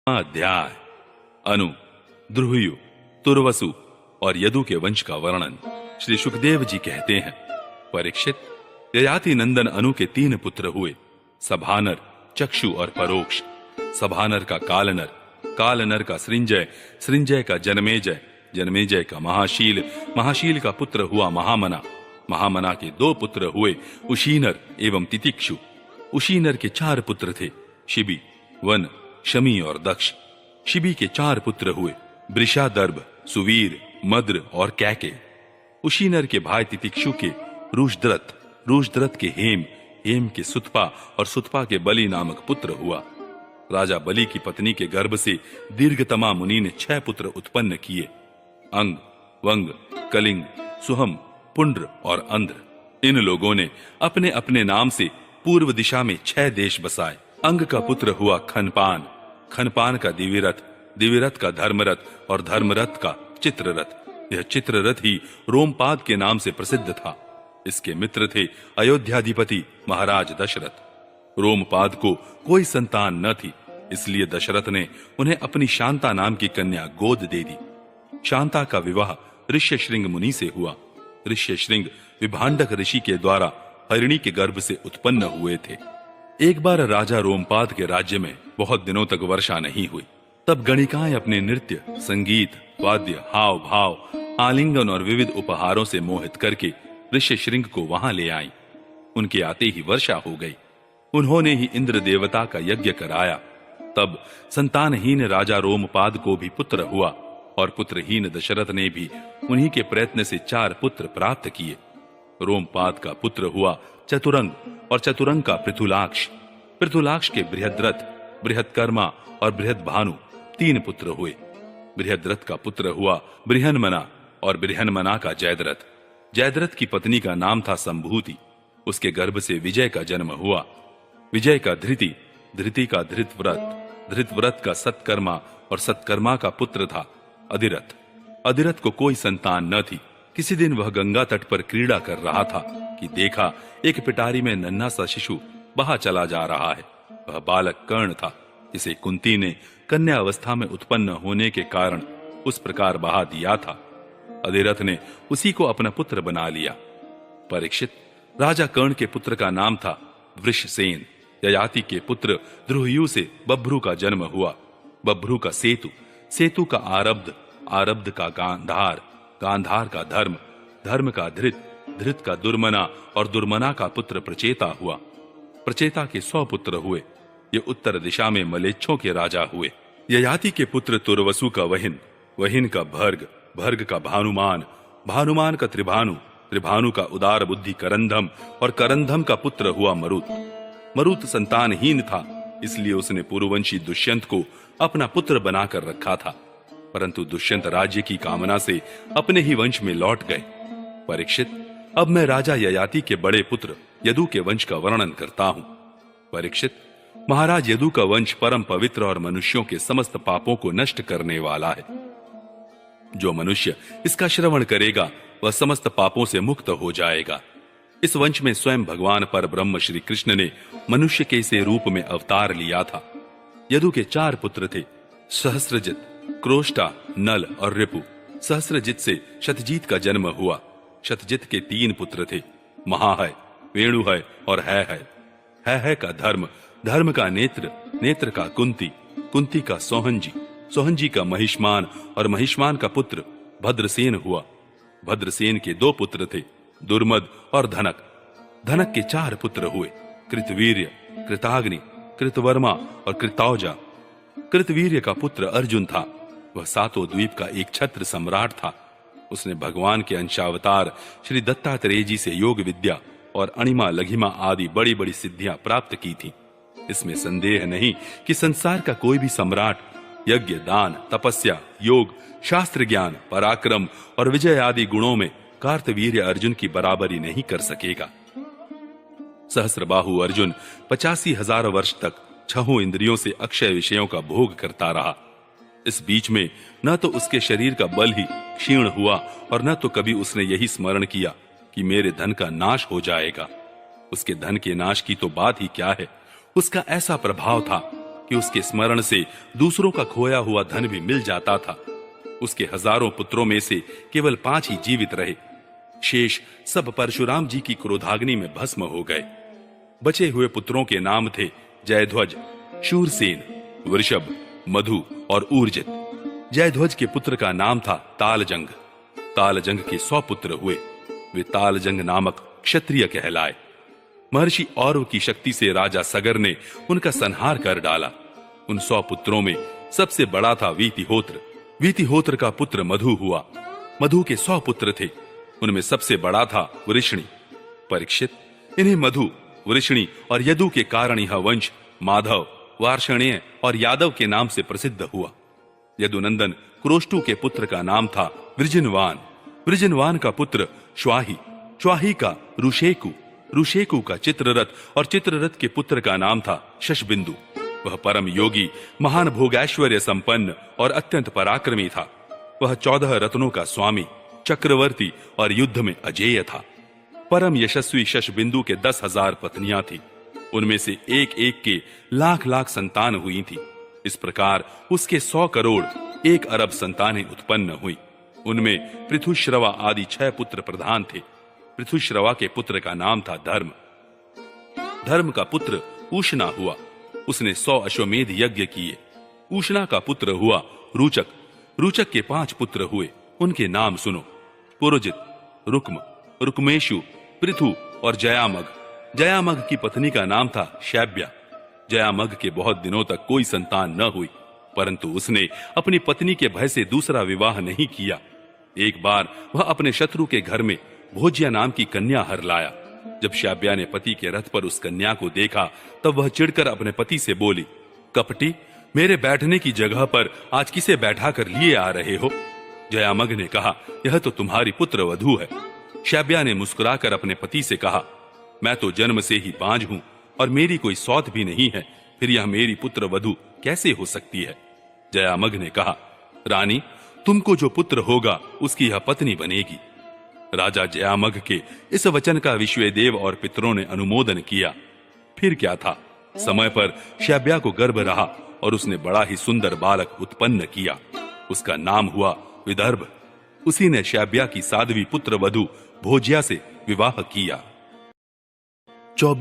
अध्याय अनु, द्रुहयु, तुर्वसु और यदु के वंश का वर्णन। श्री सुखदेव जी कहते हैं, परीक्षित, ययाति नंदन अनु के 3 पुत्र हुए, सभानर, चक्षु और परोक्ष। सभानर का कालनर, कालनर का सृंजय, सृंजय का जनमेजय, जनमेजय का महाशील, महाशील का पुत्र हुआ महामना। महामना के 2 पुत्र हुए, उशीनर एवं तितिक्षु। उशीनर के 4 पुत्र थे, शिबी, वन, शमी और दक्ष। शिबी के 4 पुत्र हुए, वृषादर्भ, सुवीर, मद्र और कैके। उशीनर के भाई तितिक्षु के रूषद्रथ, रूषद्रथ के हेम, हेम के सुतपा और सुतपा के बलि नामक पुत्र हुआ। राजा बलि की पत्नी के गर्भ से दीर्घतमा मुनि ने 6 पुत्र उत्पन्न किए, अंग, वंग, कलिंग, सुहम, पुंड्र और अंध्र। इन लोगों ने अपने अपने नाम से पूर्व दिशा में 6 देश बसाए। अंग का पुत्र हुआ खनपान, खनपान का दिविरथ, दिविरथ का धर्मरथ और धर्मरथ का चित्ररथ। यह चित्ररथ ही रोमपाद के नाम से प्रसिद्ध था। इसके मित्र थे अयोध्याधिपति महाराज दशरथ। रोमपाद को कोई संतान न थी, इसलिए दशरथ ने उन्हें अपनी शांता नाम की कन्या गोद दे दी। शांता का विवाह ऋष्यशृंग मुनि से हुआ। ऋष्यशृंग विभांडक ऋषि के द्वारा हरिणी के गर्भ से उत्पन्न हुए थे। एक बार राजा रोमपाद के राज्य में बहुत दिनों तक वर्षा नहीं हुई। तब गणिकाएं अपने नृत्य, संगीत, वाद्य, हाव भाव, आलिंगन और विविध उपहारों से मोहित करके ऋष्यशृंग को वहां ले आईं। उनके आते ही वर्षा हो गई। उन्होंने ही इंद्र देवता का यज्ञ कराया। तब संतानहीन राजा रोमपाद को भी पुत्र हुआ और पुत्रहीन दशरथ ने भी उन्हीं के प्रयत्न से 4 पुत्र प्राप्त किए। रोमपाद का पुत्र हुआ चतुरंग और चतुरंग का पृथुलाक्ष। पृथुलाक्ष के बृहद्रथ, बृहत्कर्मा और बृहद्भानु 3 पुत्र हुए। बृहद्रथ का पुत्र हुआ बृहन्मना और बृहन्मना का जयद्रथ। जयद्रथ की पत्नी का नाम था संभूति। उसके गर्भ से विजय का जन्म हुआ। विजय का धृति, धृति का धृतव्रत, धृतव्रत का सत्कर्मा और सत्कर्मा का पुत्र था अधिरथ। अधिरथ को कोई संतान न थी। किसी दिन वह गंगा तट पर क्रीड़ा कर रहा था कि देखा एक पिटारी में नन्हा सा शिशु बहा चला जा रहा है। वह बालक कर्ण था, जिसे कुंती ने कन्या अवस्था में उत्पन्न होने के कारण उस प्रकार बहा दिया था। अधिरथ ने उसी को अपना पुत्र बना लिया। परीक्षित, राजा कर्ण के पुत्र का नाम था वृषसेन। ययाति के पुत्र द्रुहयु से बभ्रु का जन्म हुआ। बभ्रु का सेतु, सेतु का आरब्ध, आरब्ध का गांधार, गांधार का धर्म, धर्म का धृत, धृत का दुर्मना और दुर्मना का पुत्र प्रचेता हुआ। प्रचेता के 100 पुत्र हुए। ये उत्तर दिशा में मलेच्छों के राजा हुए। ययाति के पुत्र तुर्वसु का वहिन, वहिन का भर्ग, भर्ग का भानुमान, भानुमान का त्रिभानु, त्रिभानु का उदार बुद्धि करंधम और करंधम का पुत्र हुआ मरुत। मरुत संतानहीन था, इसलिए उसने पूर्ववंशी दुष्यंत को अपना पुत्र बनाकर रखा था। परंतु दुष्यंत राज्य की कामना से अपने ही वंश में लौट गए। परीक्षित, अब मैं राजा ययाति के बड़े पुत्र यदु के वंश का वर्णन करता हूं। परीक्षित, महाराज यदु का वंश परम पवित्र और मनुष्यों के समस्त पापों को नष्ट करने वाला है। जो मनुष्य इसका श्रवण करेगा वह समस्त पापों से मुक्त हो जाएगा। इस वंश में स्वयं भगवान पर ब्रह्म श्री कृष्ण ने मनुष्य के से रूप में अवतार लिया था। यदु के 4 पुत्र थे, सहस्त्रजित, क्रोष्टा, नल और रिपु। सहस्त्रजित से शतजीत का जन्म हुआ। शतजित के 3 पुत्र थे, महाहय, वेणुहय और है का धर्म, धर्म का नेत्र, नेत्र का कुंती, कुंती का सोहंजी, सोहंजी का महिष्मान और महिष्मान का पुत्र भद्रसेन हुआ। भद्रसेन के 2 पुत्र थे, दुर्मद और धनक। धनक के 4 पुत्र हुए, कृतवीर्य, कृताग्नि, कृतवर्मा और कृतौजा। कृतवीर्य का पुत्र अर्जुन था। वह 7 द्वीप का एक छत्र सम्राट था। उसने भगवान के अंशावतार श्री दत्तात्रेय जी से योग विद्या और अणिमा लघिमा आदि बड़ी बड़ी सिद्धियां प्राप्त की थी। इसमें संदेह नहीं कि संसार का कोई भी सम्राट यज्ञ, दान, तपस्या, योग, शास्त्र ज्ञान, पराक्रम और विजय आदि गुणों में कार्तवीर्य अर्जुन की बराबरी नहीं कर सकेगा। सहस्त्रबाहु अर्जुन 85,000 वर्ष तक 6 इंद्रियों से अक्षय विषयों का भोग करता रहा। इस बीच में न तो उसके शरीर का बल ही क्षीण हुआ और न तो कभी उसने यही स्मरण किया कि मेरे धन का नाश हो जाएगा। उसके धन के नाश की तो बात ही क्या है, उसका ऐसा प्रभाव था कि उसके स्मरण से दूसरों का खोया हुआ धन भी मिल जाता था। उसके हजारों पुत्रों में से केवल 5 ही जीवित रहे। शेष सब परशुराम जी की क्रोधाग्नि में भस्म हो गए। बचे हुए पुत्रों के नाम थे जयध्वज, शूरसेन, वृषभ, मधु और ऊर्जित। जयध्वज के पुत्र का नाम था तालजंग। तालजंग के 100 पुत्र हुए। वे तालजंग नामक क्षत्रिय कहलाए। महर्षि औरव की शक्ति से राजा सगर ने उनका संहार कर डाला। उन 100 पुत्रों में सबसे बड़ा था वीतिहोत्र। वीतिहोत्र का पुत्र मधु हुआ। मधु के 100 पुत्र थे। उनमें सबसे बड़ा था वृष्णि। परीक्षित, इन्हें मधु, वृष्णि और यदु के कारण यह वंश माधव, वार्षणेय और यादव के नाम से प्रसिद्ध हुआ। यदुनंदन क्रोष्टु के पुत्र का नाम था वृजिनवान। वृजिनवान का पुत्र श्वाही, श्वाही का ऋषेकु, ऋषेकु का चित्ररथ और चित्ररथ के पुत्र का नाम था शशबिंदु। वह परम योगी, महान भोगैश्वर्य संपन्न और अत्यंत पराक्रमी था। वह 14 रत्नों का स्वामी, चक्रवर्ती और युद्ध में अजेय था। परम यशस्वी शशबिंदु के 10,000 पत्नियां थी। उनमें से एक एक के लाख लाख संतान हुई थी। इस प्रकार उसके 100 करोड़ 1 अरब संतानें उत्पन्न हुई। उनमें पृथुश्रवा आदि 6 पुत्र प्रधान थे। पृथुश्रवा के पुत्र का नाम था धर्म। धर्म का पुत्र उष्णा हुआ। उसने 100 अश्वमेध यज्ञ किए। उष्णा का पुत्र हुआ रुचक। रुचक के 5 पुत्र हुए। उनके नाम सुनो: पुरोजित, रुक्म, रुक्मेशु, पृथु और जयामग। जयामग की पत्नी का नाम था शैब्या। जयामग के बहुत दिनों तक कोई संतान न हुई, परंतु उसने अपनी पत्नी के भय से दूसरा विवाह नहीं किया। एक बार वह अपने शत्रु के घर में भोज्या नाम की कन्या हर लाया। जब शैब्या ने पति के रथ पर उस कन्या को देखा, तब वह चिढ़कर अपने पति से बोली, कपटी, मेरे बैठने की जगह पर आज किसे बैठा कर लिए आ रहे हो? जयामग ने कहा, यह तो तुम्हारी पुत्र वधू है। शैब्या ने मुस्कुराकर अपने पति से कहा, मैं तो जन्म से ही बांझ हूं और मेरी कोई सौत भी नहीं है, फिर यह मेरी पुत्र वधू कैसे हो सकती है? जयामग ने कहा, रानी, तुमको जो पुत्र होगा उसकी यह पत्नी बनेगी। राजा जयामग के इस वचन का विश्वेदेव और पितरों ने अनुमोदन किया। फिर क्या था, समय पर शैब्या को गर्भ रहा और उसने बड़ा ही सुंदर बालक उत्पन्न किया। उसका नाम हुआ विदर्भ। उसी ने शैब्या की साध्वी पुत्र वधू भोज्या से विवाह किया। 24